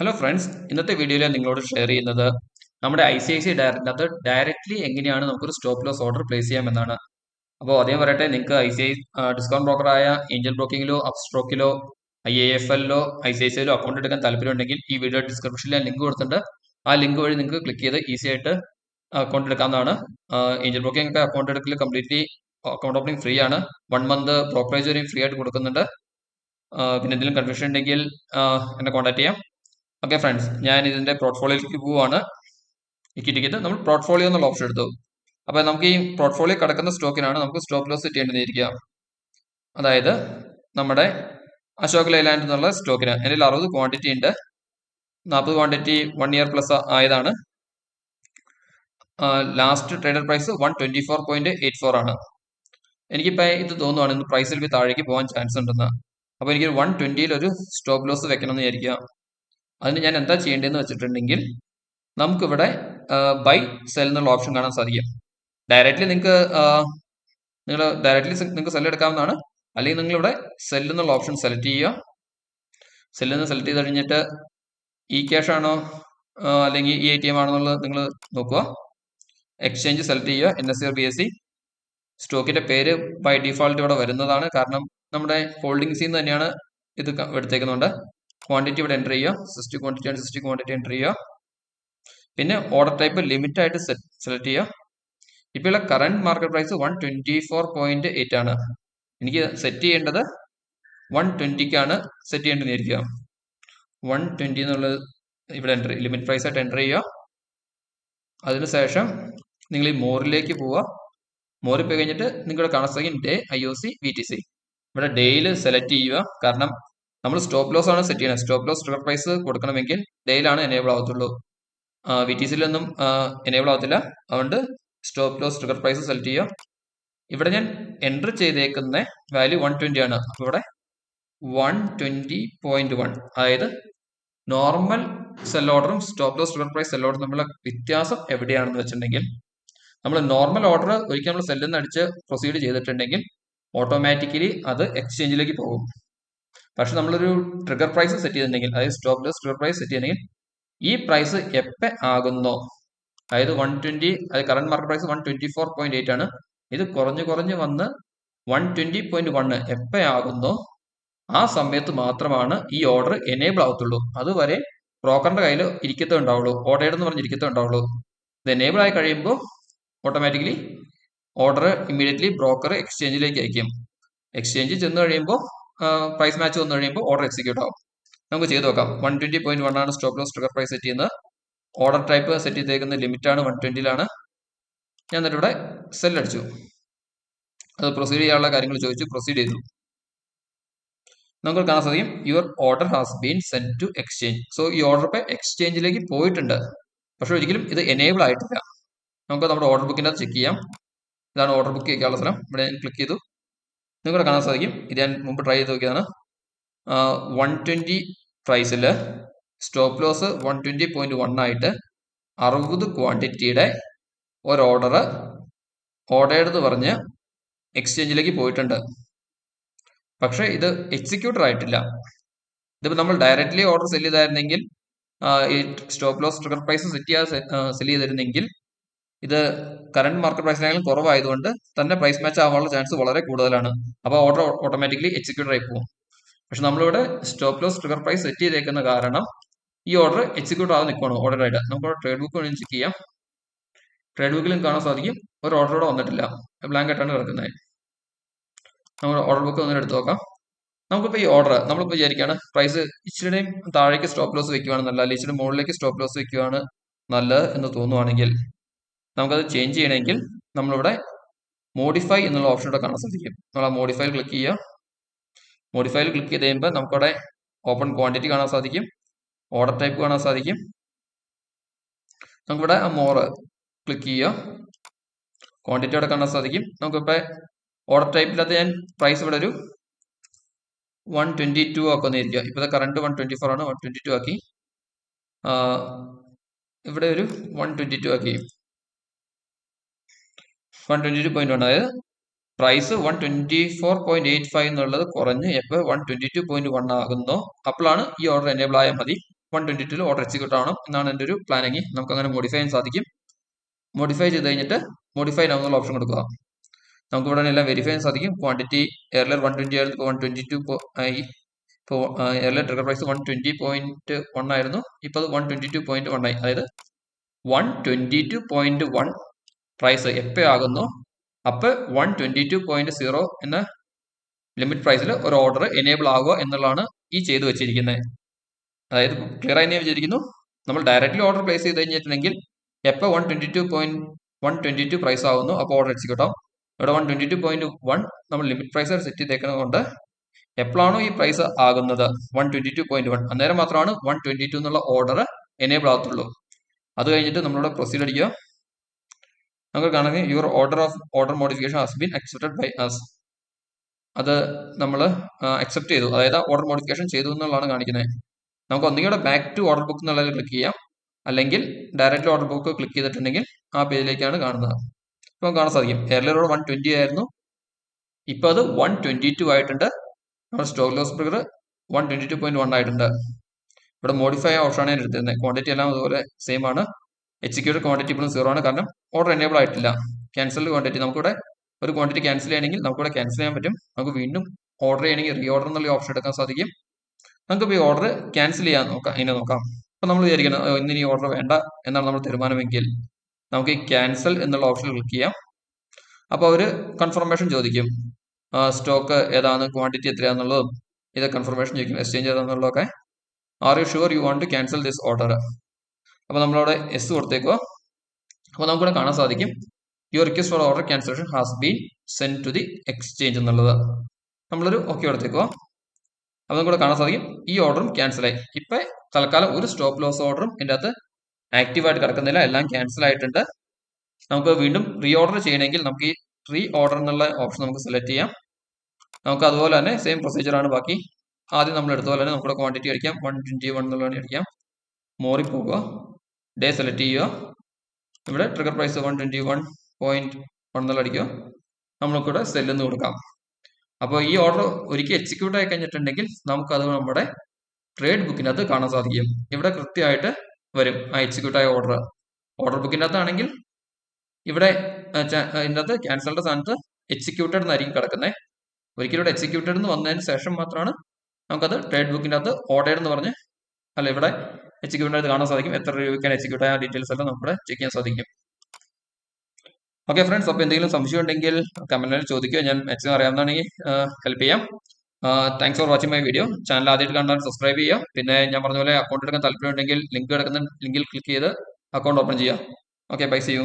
Hello friends, ഇന്നത്തെ വീഡിയോയിൽ നിങ്ങളോട് ഷെയർ ചെയ്യുന്നത് നമ്മുടെ ICICI ഡയറക്റ്റിനകത്ത് ഡയറക്റ്റ്ലി എങ്ങനെയാണ് നമുക്കൊരു സ്റ്റോപ്പ് ലോസ് ഓർഡർ പ്ലേസ് ചെയ്യാമെന്നാണ്. അപ്പോൾ ആദ്യം പറയട്ടെ, നിങ്ങൾക്ക് ഡിസ്കൗണ്ട് ബ്രോക്കറായ ഏഞ്ചൽ ബ്രോക്കിങ്ങിലോ അപ്സ്ട്രോക്കിലോ IIFLോ ICICIയിലോ അക്കൗണ്ട് എടുക്കാൻ താല്പര്യമുണ്ടെങ്കിൽ ഈ വീഡിയോ ഡിസ്ക്രിപ്ഷനിൽ ഞാൻ ലിങ്ക് കൊടുത്തിട്ടുണ്ട്. ആ ലിങ്ക് വഴി നിങ്ങൾക്ക് ക്ലിക്ക് ചെയ്ത് ഈസി ആയിട്ട് അക്കൗണ്ട് എടുക്കാവുന്നതാണ്. ഏഞ്ചൽ ബ്രോക്കിംഗ് ഒക്കെ അക്കൗണ്ട് എടുക്കൽ കംപ്ലീറ്റ്ലി അക്കൗണ്ട് ഓപ്പണിംഗ് ഫ്രീ ആണ്. 1 മന്ത് ബ്രോക്കറേജ് വരെയും ഫ്രീ ആയിട്ട് കൊടുക്കുന്നുണ്ട്. പിന്നെ എന്തെങ്കിലും കൺഫ്യൂഷൻ ഉണ്ടെങ്കിൽ എന്നെ കോൺടാക്ട് ചെയ്യാം. ഓക്കെ ഫ്രണ്ട്സ്, ഞാൻ ഇതിന്റെ പോർട്ട്ഫോളിയോയിലേക്ക് പോവുകയാണ്. ഇക്കിറ്റിക്കറ്റ് നമ്മൾ പോർട്ട്ഫോളിയോ എന്നുള്ള ഓപ്ഷൻ എടുത്തു. അപ്പോൾ നമുക്ക് ഈ പോർട്ട്ഫോളിയോ കിടക്കുന്ന സ്റ്റോക്കിനാണ് നമുക്ക് സ്റ്റോപ്പ് ലോസ് സെറ്റ് ചെയ്യേണ്ടിയിരിക്കുക. അതായത് നമ്മുടെ അശോക് ലൈലാൻഡ് എന്നുള്ള സ്റ്റോക്കിന് എൻ്റെ 60 ക്വാണ്ടിറ്റി ഉണ്ട്. 40 ക്വാണ്ടിറ്റി 1 ഇയർ പ്ലസ് ആയതാണ്. ലാസ്റ്റ് ട്രേഡർ പ്രൈസ് 124.84 ആണ്. എനിക്കിപ്പോൾ ഇത് തോന്നുവാണ് ഇന്ന് പ്രൈസിൽ താഴേക്ക് പോകാൻ ചാൻസ് ഉണ്ടെന്ന്. അപ്പോൾ എനിക്ക് 120 ഒരു സ്റ്റോപ്പ് ലോസ് വെക്കണം എന്ന് വിചാരിക്കുക. അതിന് ഞാൻ എന്താ ചെയ്യേണ്ടതെന്ന് വെച്ചിട്ടുണ്ടെങ്കിൽ, നമുക്കിവിടെ ബൈ സെൽ എന്നുള്ള ഓപ്ഷൻ കാണാൻ സാധിക്കും. ഡയറക്റ്റ്ലി നിങ്ങൾക്ക് സെൽ എടുക്കാവുന്നതാണ്. അല്ലെങ്കിൽ നിങ്ങളിവിടെ സെൽ എന്നുള്ള ഓപ്ഷൻ സെലക്ട് ചെയ്യുക. സെല്ലിൽ നിന്ന് സെലക്ട് ചെയ്ത് കഴിഞ്ഞിട്ട് ഇ ക്യാഷ് ആണോ അല്ലെങ്കിൽ ഈ ATM ആണോ എന്നുള്ളത് നിങ്ങൾ നോക്കുക. എക്സ്ചേഞ്ച് സെലക്ട് ചെയ്യുക. NSE or BSE. സ്റ്റോക്കിന്റെ പേര് ബൈ ഡിഫോൾട്ട് ഇവിടെ വരുന്നതാണ്, കാരണം നമ്മുടെ ഹോൾഡിംഗ്സിൽ നിന്ന് തന്നെയാണ് ഇത് എടുത്തേക്കുന്നുണ്ട്. ക്വാണ്ടിറ്റി ഇവിടെ എൻ്റർ ചെയ്യുക. 60 ക്വാണ്ടിറ്റി ആണ്, 60 ക്വാണ്ടിറ്റി എൻ്റർ ചെയ്യുക. പിന്നെ ഓർഡർ ടൈപ്പ് ലിമിറ്റ് ആയിട്ട് സെലക്ട് ചെയ്യുക. ഇപ്പോൾ കറന്റ് മാർക്കറ്റ് പ്രൈസ് 124.8 ആണ്. എനിക്ക് സെറ്റ് ചെയ്യേണ്ടത് 120ക്കാണ് സെറ്റ് ചെയ്യേണ്ടതിരിക്കുക. 120 എന്നുള്ളത് ഇവിടെ ലിമിറ്റ് പ്രൈസ് ആയിട്ട് എൻ്റർ ചെയ്യുക. അതിനുശേഷം നിങ്ങൾ ഈ മോറിലേക്ക് പോവുക. മോറിൽ പോയി കഴിഞ്ഞിട്ട് നിങ്ങളുടെ കാണാൻ സാധിക്കും ഡേ IOC VTC. ഇവിടെ ഡേയിൽ സെലക്ട് ചെയ്യുക, കാരണം നമ്മൾ സ്റ്റോപ്പ് ലോസ് ആണ് സെറ്റ് ചെയ്യുന്നത്. സ്റ്റോപ്പ് ലോസ് ട്രിഗർ പ്രൈസ് കൊടുക്കണമെങ്കിൽ ഡേയിലാണ് എനേബിൾ ആവത്തുള്ളൂ. VTCയിലൊന്നും എനേബിൾ ആവത്തില്ല. അതുകൊണ്ട് stop loss trigger price select ചെയ്യുക. ഇവിടെ ഞാൻ എൻ്റർ ചെയ്തേക്കുന്ന വാല്യൂ 120 ആണ്. അപ്പോൾ ഇവിടെ 120.1, അതായത് നോർമൽ സെൽ ഓർഡറും stop loss trigger price sell ഓർഡറും തമ്മിലുള്ള വ്യത്യാസം എവിടെയാണെന്ന് വെച്ചിട്ടുണ്ടെങ്കിൽ, നമ്മൾ നോർമൽ ഓർഡർ ഒരിക്കൽ നമ്മൾ സെല്ലിൽ നിന്ന് അടിച്ച് പ്രൊസീഡ് ചെയ്തിട്ടുണ്ടെങ്കിൽ ഓട്ടോമാറ്റിക്കലി അത് എക്സ്ചേഞ്ചിലേക്ക് പോകും. പക്ഷെ നമ്മളൊരു ട്രിഗർ പ്രൈസ് സെറ്റ് ചെയ്തിട്ടുണ്ടെങ്കിൽ, അതായത് stop loss trigger price set ചെയ്തിട്ടുണ്ടെങ്കിൽ, ഈ പ്രൈസ് എപ്പോൾ ആകുന്നോ, അതായത് 120, അതായത് കറന്റ് മാർക്കറ്റ് പ്രൈസ് 124.8 ആണ്. ഇത് കുറഞ്ഞ് വന്ന് 120.1 എപ്പോൾ ആകുന്നോ ആ സമയത്ത് മാത്രമാണ് ഈ ഓർഡർ എനേബിൾ ആവത്തുള്ളൂ. അതുവരെ ബ്രോക്കറിന്റെ കയ്യിൽ ഇരിക്കത്തേ ഉണ്ടാവുള്ളൂ, ഓർഡർ എന്ന് പറഞ്ഞിരിക്കത്തേ ഉണ്ടാവുള്ളൂ. ഇത് എനേബിൾ ആയി കഴിയുമ്പോൾ ഓട്ടോമാറ്റിക്കലി ഓർഡർ ഇമ്മീഡിയറ്റ്ലി ബ്രോക്കർ എക്സ്ചേഞ്ചിലേക്ക് അയക്കും. എക്സ്ചേഞ്ച് ചെന്ന് കഴിയുമ്പോൾ പ്രൈസ് മാച്ച് വന്നു കഴിയുമ്പോൾ ഓർഡർ എക്സിക്യൂട്ട് ആവും. നമുക്ക് ചെയ്ത് നോക്കാം. 120.1 ആണ് stop loss trigger price set ചെയ്യുന്നത്. ഓർഡർ ടൈപ്പ് സെറ്റ് ചെയ്തേക്കുന്ന ലിമിറ്റാണ് 120ലാണ്. ഞാൻ എന്നിട്ട് ഇവിടെ സെൽ അടിച്ചു. അത് പ്രൊസീഡ് ചെയ്യാനുള്ള കാര്യങ്ങൾ ചോദിച്ചു, പ്രൊസീഡ് ചെയ്തു. നമുക്ക് കാണാൻ സാധിക്കും your order has been send to exchange. So ഈ ഓർഡർ ഇപ്പോൾ എക്സ്ചേഞ്ചിലേക്ക് പോയിട്ടുണ്ട്, പക്ഷെ ഒരിക്കലും ഇത് എനേബിൾ ആയിട്ടില്ല. നമുക്ക് നമ്മുടെ ഓർഡർ ബുക്കിൻ്റെ ചെക്ക് ചെയ്യാം. ഇതാണ് ഓർഡർ ബുക്ക് ചെയ്യാനുള്ള സ്ഥലം. ഇവിടെ ഞാൻ ക്ലിക്ക് ചെയ്തു. നിങ്ങൾക്ക് കാണാൻ സാധിക്കും, ഇത് ഞാൻ മുമ്പ് ട്രൈ ചെയ്ത് നോക്കിയതാണ്. 120 പ്രൈസിൽ സ്റ്റോപ്പ് ലോസ് 120.1 ആയിട്ട് 60 ക്വാണ്ടിറ്റിയുടെ ഒരു ഓർഡർ പറഞ്ഞ് എക്സ്ചേഞ്ചിലേക്ക് പോയിട്ടുണ്ട്. പക്ഷെ ഇത് എക്സിക്യൂട്ടർ ആയിട്ടില്ല. ഇതിപ്പോൾ നമ്മൾ ഡയറക്റ്റ്ലി ഓർഡർ സെല് ചെയ്തായിരുന്നെങ്കിൽ, ഈ stop loss trigger price sell ചെയ്തിരുന്നെങ്കിൽ, ഇത് കറന്റ് മാർക്കറ്റ് പ്രൈസിനേക്കാളും കുറവായതുകൊണ്ട് തന്നെ പ്രൈസ് മാച്ച് ആവാനുള്ള ചാൻസ് വളരെ കൂടുതലാണ്. അപ്പോൾ ഓർഡർ ഓട്ടോമാറ്റിക്കലി എക്സിക്യൂട്ടർ ആയി പോകും. പക്ഷെ നമ്മളിവിടെ stop loss trigger price set ചെയ്തേക്കുന്ന കാരണം ഈ ഓർഡർ എക്സിക്യൂട്ട് ആവാൻ നിൽക്കുകയാണ് ഓർഡറായിട്ട്. നമുക്ക് ട്രേഡ് ബുക്ക് വേണ്ടി ചെക്ക് ചെയ്യാം. ട്രേഡ് ബുക്കിലും കാണാൻ സാധിക്കും ഒരു ഓർഡറോടെ വന്നിട്ടില്ല, ബ്ലാങ്ക് ആയിട്ടാണ് കിടക്കുന്നത്. നമ്മുടെ ഓർഡർ ബുക്ക് ഒന്നും എടുത്ത് നോക്കാം. നമുക്കിപ്പോൾ ഈ ഓർഡർ നമ്മളിപ്പോൾ വിചാരിക്കുകയാണ് പ്രൈസ് ഇച്ചിരിയും താഴേക്ക് സ്റ്റോപ്പ് ലോസ് വെക്കുകയാണ് നല്ലത്, അല്ലെങ്കിൽ ഇച്ചിരി മുകളിലേക്ക് സ്റ്റോപ്പ് ലോസ് വെക്കുകയാണ് നല്ലത് എന്ന് തോന്നുവാണെങ്കിൽ, നമുക്കത് ചേഞ്ച് ചെയ്യണമെങ്കിൽ നമ്മളിവിടെ മോഡിഫൈ എന്നുള്ള ഓപ്ഷൻ ഇവിടെ കാണാൻ സാധിക്കും. നമ്മൾ ആ മോഡിഫൈയിൽ ക്ലിക്ക് ചെയ്യുക. മോഡിഫൈയിൽ ക്ലിക്ക് ചെയ്ത് കഴിയുമ്പോൾ നമുക്കവിടെ ഓപ്പൺ ക്വാണ്ടിറ്റി കാണാൻ സാധിക്കും, ഓർഡർ ടൈപ്പ് കാണാൻ സാധിക്കും. നമുക്കിവിടെ ആ മോറ് ക്ലിക്ക് ചെയ്യുക. ക്വാണ്ടിറ്റി അവിടെ കാണാൻ സാധിക്കും. നമുക്കിപ്പോൾ ഓർഡർ ടൈപ്പിലകത്ത് ഞാൻ പ്രൈസ് ഇവിടെ ഒരു 122 ആക്കുന്നിരിക്കുക. ഇപ്പോൾ കറണ്ട് 124 ആണ്, 122 ആക്കി. ഇവിടെ ഒരു 122 ആക്കി. 122.1, അതായത് പ്രൈസ് 124.85 എന്നുള്ളത് കുറഞ്ഞ് എപ്പോൾ 122.1 ആകുന്നോ അപ്പോഴാണ് ഈ ഓർഡർ എനേബിൾ ആയാൽ മതി. 122 ഓർഡർ എക്സിക്യൂട്ട് ആവണം എന്നാണ് എൻ്റെ ഒരു പ്ലാനിങ്. നമുക്ക് അങ്ങനെ മോഡിഫൈ ചെയ്യാൻ സാധിക്കും. മോഡിഫൈ ചെയ്ത് കഴിഞ്ഞിട്ട് മോഡിഫൈ നൗ എന്നുള്ള ഓപ്ഷൻ കൊടുക്കുക. നമുക്ക് ഇവിടെ എല്ലാം വെരിഫൈ ചെയ്യാൻ സാധിക്കും. ക്വാണ്ടിറ്റി എയർലർ 120 ആയിരുന്നു, ഇപ്പോൾ 122 ആയി. ഇപ്പോൾ എയർലർ ട്രിഗർ പ്രൈസ് 120.1 ആയിരുന്നു, ഇപ്പോൾ അത് 122.1 ആയി. അതായത് 122.1 പ്രൈസ് എപ്പോൾ ആകുന്നു അപ്പോൾ 122.0 എന്ന ലിമിറ്റ് പ്രൈസിൽ ഒരു ഓർഡർ എനേബിൾ ആകുക എന്നുള്ളതാണ് ഈ ചെയ്തു വെച്ചിരിക്കുന്നത്. അതായത് ക്ലിയർ ആയി ഞാൻ വിചാരിക്കുന്നു. നമ്മൾ ഡയറക്റ്റ്ലി ഓർഡർ പ്ലേസ് ചെയ്ത് കഴിഞ്ഞിട്ടുണ്ടെങ്കിൽ എപ്പോൾ 122 പ്രൈസ് ആകുന്നു അപ്പോൾ ഓർഡർ എക്സിക്യൂട്ട് ആവും. ഇവിടെ 122.1 നമ്മൾ ലിമിറ്റ് പ്രൈസ് സെറ്റ് ചെയ്തേക്കുന്നത് കൊണ്ട് എപ്പോഴാണോ ഈ പ്രൈസ് ആകുന്നത് 122.1 അന്നേരം മാത്രമാണ് 122 എന്നുള്ള ഓർഡർ എനേബിൾ ആകത്തുള്ളൂ. അത് കഴിഞ്ഞിട്ട് നമ്മളിവിടെ പ്രൊസീഡ് അടിക്കുക. നമുക്ക് കാണുന്നത് your order modification has been accepted by us. അത് നമ്മൾ അക്സെപ്റ്റ് ചെയ്തു, അതായത് ഓർഡർ മോഡിഫിക്കേഷൻ ചെയ്തു എന്നുള്ളതാണ് കാണിക്കുന്നത്. നമുക്ക് ഒന്നുകൂടെ ബാക്ക് ടു ഓർഡർ ബുക്ക് എന്നുള്ളതിൽ ക്ലിക്ക് ചെയ്യാം, അല്ലെങ്കിൽ ഡയറക്റ്റ് ഓർഡർ ബുക്ക് ക്ലിക്ക് ചെയ്തിട്ടുണ്ടെങ്കിൽ ആ പേജിലേക്കാണ് കാണുന്നത്. ഇപ്പോൾ കാണാൻ സാധിക്കും എയർലൈനോട് 120 ആയിരുന്നു, ഇപ്പോൾ അത് 122 ആയിട്ടുണ്ട്. നമ്മുടെ സ്റ്റോക്ക് ലോസ് ഫിഗർ 122.1 ആയിട്ടുണ്ട്. ഇവിടെ മോഡിഫൈ ഓപ്ഷനാണ് ഞാൻ എടുത്തിരുന്നത്. ക്വാണ്ടിറ്റി എല്ലാം അതുപോലെ സെയിം ആണ്. എക്സിക്യൂട്ടഡ് ക്വാണ്ടിറ്റി ഇപ്പോഴും 0 ആണ്, കാരണം ഓർഡർ എനേബിൾ ആയിട്ടില്ല. ക്യാൻസൽഡ് ക്വാണ്ടിറ്റി നമുക്കിവിടെ ഒരു ക്വാണ്ടിറ്റി ക്യാൻസൽ ചെയ്യണമെങ്കിൽ നമുക്കിവിടെ ക്യാൻസൽ ചെയ്യാൻ പറ്റും. നമുക്ക് വീണ്ടും ഓർഡർ ചെയ്യണമെങ്കിൽ റീ ഓർഡർ എന്നുള്ള ഓപ്ഷൻ എടുക്കാൻ സാധിക്കും. നമുക്ക് ഈ ഓർഡർ ക്യാൻസൽ ചെയ്യാൻ നോക്കാം, ഇങ്ങനെ നോക്കാം. അപ്പം നമ്മൾ വിചാരിക്കണം ഇന്നിനി ഓർഡർ വേണ്ട എന്നാണ് നമ്മൾ തീരുമാനമെങ്കിൽ നമുക്ക് ഈ ക്യാൻസൽ എന്നുള്ള ഓപ്ഷനിൽ ക്ലിക്ക് ചെയ്യാം. അപ്പോൾ അവർ കൺഫർമേഷൻ ചോദിക്കും, സ്റ്റോക്ക് ഏതാണ്, ക്വാണ്ടിറ്റി എത്രയാണെന്നുള്ളതും ഇത് കൺഫർമേഷൻ ചോദിക്കും, എക്സ്ചേഞ്ച് ഏതാണെന്നുള്ളതൊക്കെ. Are you sure you want to cancel this order? അപ്പോൾ നമ്മളവിടെ എസ് കൊടുത്തേക്കുക. അപ്പോൾ നമുക്കിവിടെ കാണാൻ സാധിക്കും your request for order cancellation has been send to the exchange എന്നുള്ളത്. നമ്മളൊരു ഓക്കെ കൊടുത്തേക്കുക. അപ്പോൾ നമുക്കിവിടെ കാണാൻ സാധിക്കും ഈ ഓർഡറും ക്യാൻസലായി. ഇപ്പം തൽക്കാലം ഒരു സ്റ്റോപ്പ് ലോസ് ഓർഡറും ഇതിൻ്റെ അകത്ത് ആക്റ്റീവായിട്ട് കിടക്കുന്നില്ല, എല്ലാം ക്യാൻസൽ ആയിട്ടുണ്ട്. നമുക്ക് വീണ്ടും റീ ഓർഡർ ചെയ്യണമെങ്കിൽ നമുക്ക് ഈ റീ ഓർഡർ എന്നുള്ള ഓപ്ഷൻ നമുക്ക് സെലക്ട് ചെയ്യാം. നമുക്ക് അതുപോലെ തന്നെ സെയിം പ്രൊസീജിയറാണ് ബാക്കി. ആദ്യം നമ്മൾ എടുത്ത പോലെ തന്നെ നമുക്കിവിടെ ക്വാണ്ടിറ്റി അടിക്കാം, 121 എന്നുള്ളത് അടിക്കാം. മോറി പോകുക, ഡേ സെലക്ട് ചെയ്യുക. ഇവിടെ ട്രിഗർ പ്രൈസ് 121.1 എന്നുള്ള അടിക്കുക. നമ്മൾക്കിവിടെ സെല്ലെന്ന് കൊടുക്കാം. അപ്പോൾ ഈ ഓർഡർ ഒരിക്കൽ എക്സിക്യൂട്ട് ആയി കഴിഞ്ഞിട്ടുണ്ടെങ്കിൽ നമുക്കത് നമ്മുടെ ട്രേഡ് ബുക്കിനകത്ത് കാണാൻ സാധിക്കും. ഇവിടെ കൃത്യമായിട്ട് വരും ആ എക്സിക്യൂട്ട് ആയ ഓർഡർ ബുക്കിൻ്റെ അകത്താണെങ്കിൽ ഇവിടെ ഇതിനകത്ത് ക്യാൻസലിൻ്റെ സ്ഥാനത്ത് എക്സിക്യൂട്ടഡ് എന്നായിരിക്കും കിടക്കുന്നത്. ഒരിക്കലും ഇവിടെ എക്സിക്യൂട്ടഡ് എന്ന് വന്നതിന് ശേഷം മാത്രമാണ് നമുക്കത് ട്രേഡ് ബുക്കിൻ്റെ അകത്ത് ഓർഡേഡ് എന്ന് പറഞ്ഞ് അല്ല ഇവിടെ എക്സിക്യൂട്ടഡ് കാണാൻ സാധിക്കും. എത്ര രൂപയ്ക്കാണ് എക്സിക്യൂട്ട് ആയ ഡീറ്റെയിൽസ് എല്ലാം നമുക്ക് ചെക്ക് ചെയ്യാൻ സാധിക്കും. ഓക്കെ ഫ്രണ്ട്സ്, അപ്പോൾ എന്തെങ്കിലും സംശയം ഉണ്ടെങ്കിൽ കമന്റിൽ ചോദിക്കുക, ഞാൻ മാക്സിമം അറിയാവുന്നതാണെങ്കിൽ ഹെൽപ്പ് ചെയ്യാം. Thanks for watching my video. Channel ആദ്യമായിട്ട് കണ്ടാൽ സബ്സ്ക്രൈബ് ചെയ്യുക. പിന്നെ ഞാൻ പറഞ്ഞ പോലെ അക്കൗണ്ട് എടുക്കാൻ താല്പര്യം ഉണ്ടെങ്കിൽ ലിങ്ക് കിടക്കുന്ന ലിങ്കിൽ ക്ലിക്ക് ചെയ്ത് അക്കൗണ്ട് ഓപ്പൺ ചെയ്യുക. Okay, bye, see U.